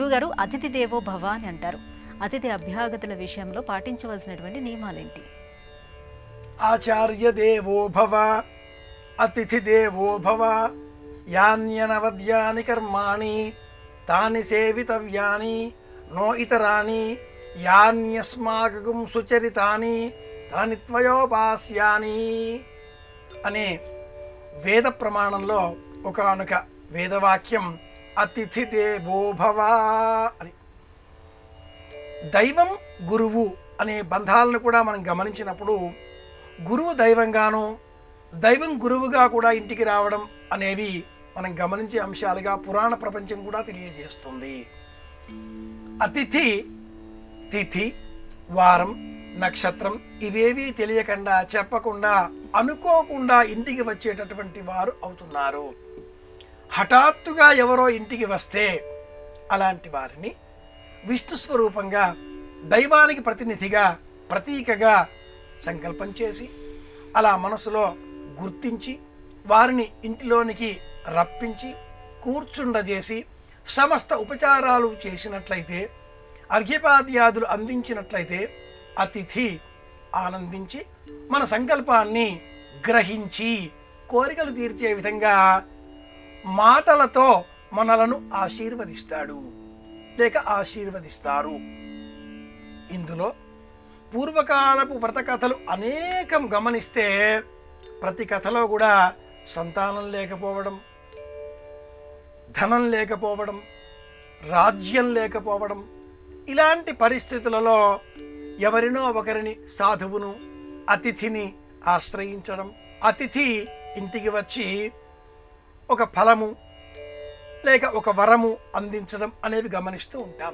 గురువుగారు అతిథి దేవో భవ అని అంటారు. అతిథి అభ్యాగతుల విషయంలో పాటించవలసినటువంటి నియమాలేంటి? ఆచార్య దేవో భవ, అతిథి దేవో భవ, యాన్యనవద్యాని కర్మాణి తాని సేవితవ్యాని నో ఇతరాని యాన్యస్మాకం సుచరితాని తాని త్వయోపాస్యాని అనే వేద ప్రమాణంలో ఒకానొక వేదవాక్యం అతిథి దేవో భవ అని. దైవం గురువు అనే బంధాలను కూడా మనం గమనించినప్పుడు గురువు దైవంగాను దైవం గురువుగా కూడా ఇంటికి రావడం అనేవి మనం గమనించే అంశాలుగా పురాణ ప్రపంచం కూడా తెలియజేస్తుంది. అతిథి తిథి, వారం, నక్షత్రం ఇవేవీ తెలియకుండా చెప్పకుండా అనుకోకుండా ఇంటికి వచ్చేటటువంటి వారు అవుతున్నారు. హఠాత్తుగా ఎవరో ఇంటికి వస్తే అలాంటి వారిని విష్ణు స్వరూపంగా దైవానికి ప్రతినిధిగా ప్రతీకగా సంకల్పం చేసి అలా మనసులో గుర్తించి వారిని ఇంటిలోనికి రప్పించి కూర్చుండజేసి సమస్త ఉపచారాలు చేసినట్లయితే, అర్ఘ్యపాద్యాదులు అందించినట్లయితే అతిథి ఆనందించి మన సంకల్పాన్ని గ్రహించి కోరికలు తీర్చే విధంగా మాటలతో మనలను ఆశీర్వదిస్తాడు లేక ఆశీర్వదిస్తారు. ఇందులో పూర్వకాలపు వ్రతకథలు అనేకం గమనిస్తే ప్రతి కథలో కూడా సంతానం లేకపోవడం, ధనం లేకపోవడం, రాజ్యం లేకపోవడం, ఇలాంటి పరిస్థితులలో ఎవరినో ఒకరిని సాధువును అతిథిని ఆశ్రయించడం, అతిథి ఇంటికి వచ్చి ఒక ఫలము లేక ఒక వరము అందించడం అనేవి గమనిస్తూ ఉంటాం.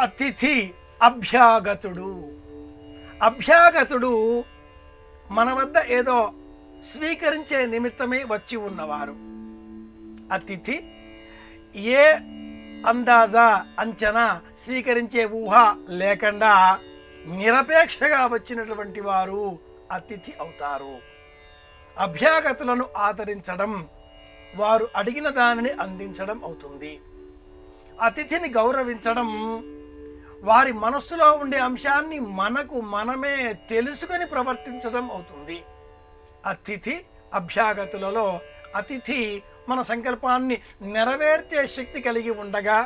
అతిథి అభ్యాగతుడు. అభ్యాగతుడు మన వద్ద ఏదో స్వీకరించే నిమిత్తమే వచ్చి ఉన్నవారు. అతిథి ఏ అందాజా అంచనా స్వీకరించే ఊహ లేకుండా నిరపేక్షగా వచ్చినటువంటి వారు అతిథి అవుతారు. అభ్యాగతులను ఆదరించడం, వారు అడిగిన దానిని అందించడం అవుతుంది. అతిథిని గౌరవించడం వారి మనస్సులో ఉండే అంశాన్ని మనకు మనమే తెలుసుకొని ప్రవర్తించడం అవుతుంది. అతిథి అభ్యాగతులలో అతిథి మన సంకల్పాన్ని నెరవేర్చే శక్తి కలిగి ఉండగా,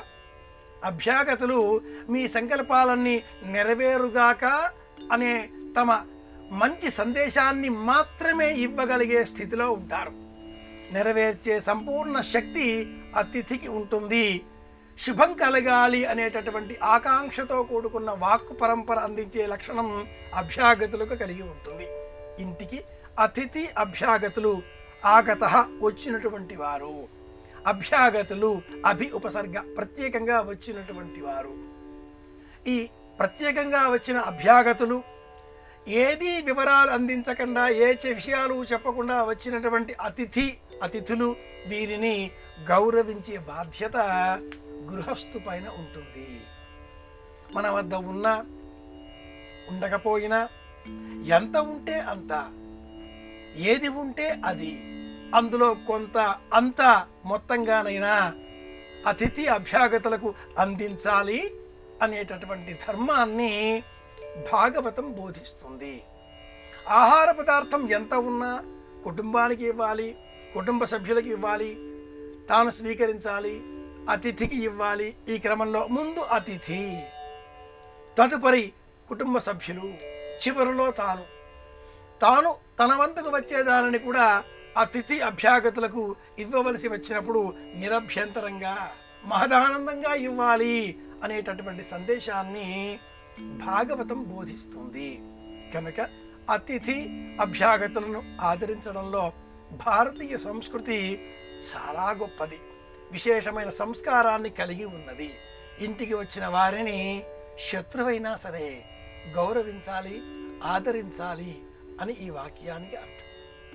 అభ్యాగతులు మీ సంకల్పాలన్నీ నెరవేరుగాక అనే తమ మంచి సందేశాన్ని మాత్రమే ఇవ్వగలిగే స్థితిలో ఉంటారు. నెరవేర్చే సంపూర్ణ శక్తి అతిథికి ఉంటుంది. శుభం కలగాలి అనేటటువంటి ఆకాంక్షతో కూడుకున్న వాక్కు పరంపర అందించే లక్షణం అభ్యాగతులకు కలిగి ఉంటుంది. ఇంటికి అతిథి అభ్యాగతులు ఆగత వచ్చినటువంటి వారు. అభ్యాగతులు అభి ఉపసర్గ ప్రత్యేకంగా వచ్చినటువంటి వారు. ఈ ప్రత్యేకంగా వచ్చిన అభ్యాగతులు ఏదీ వివరాలు అందించకుండా ఏ విషయాలు చెప్పకుండా వచ్చినటువంటి అతిథులు వీరిని గౌరవించే బాధ్యత గృహస్థు పైన ఉంటుంది. మన వద్ద ఉన్నా ఉండకపోయినా ఎంత ఉంటే అంత, ఏది ఉంటే అది, అందులో కొంత అంత మొత్తంగానైనా అతిథి అభ్యాగతులకు అందించాలి అనేటటువంటి ధర్మాన్ని భాగవతం బోధిస్తుంది. ఆహార పదార్థం ఎంత ఉన్నా కుటుంబానికి ఇవ్వాలి, కుటుంబ సభ్యులకు ఇవ్వాలి, తాను స్వీకరించాలి, అతిథికి ఇవ్వాలి. ఈ క్రమంలో ముందు అతిథి, తదుపరి కుటుంబ సభ్యులు, చివరిలో తాను తన వంతుకు వచ్చేదానిని కూడా అతిథి అభ్యాగతులకు ఇవ్వవలసి వచ్చినప్పుడు నిరభ్యంతరంగా మహదానందంగా ఇవ్వాలి అనేటటువంటి సందేశాన్ని భాగవతం బోధిస్తుంది. కనుక అతిథి అభ్యాగతులను ఆదరించడంలో భారతీయ సంస్కృతి చాలా గొప్పది, విశేషమైన సంస్కారాన్ని కలిగి ఉన్నది. ఇంటికి వచ్చిన వారిని శత్రువైనా సరే గౌరవించాలి, ఆదరించాలి అని ఈ వాక్యానికి అర్థం.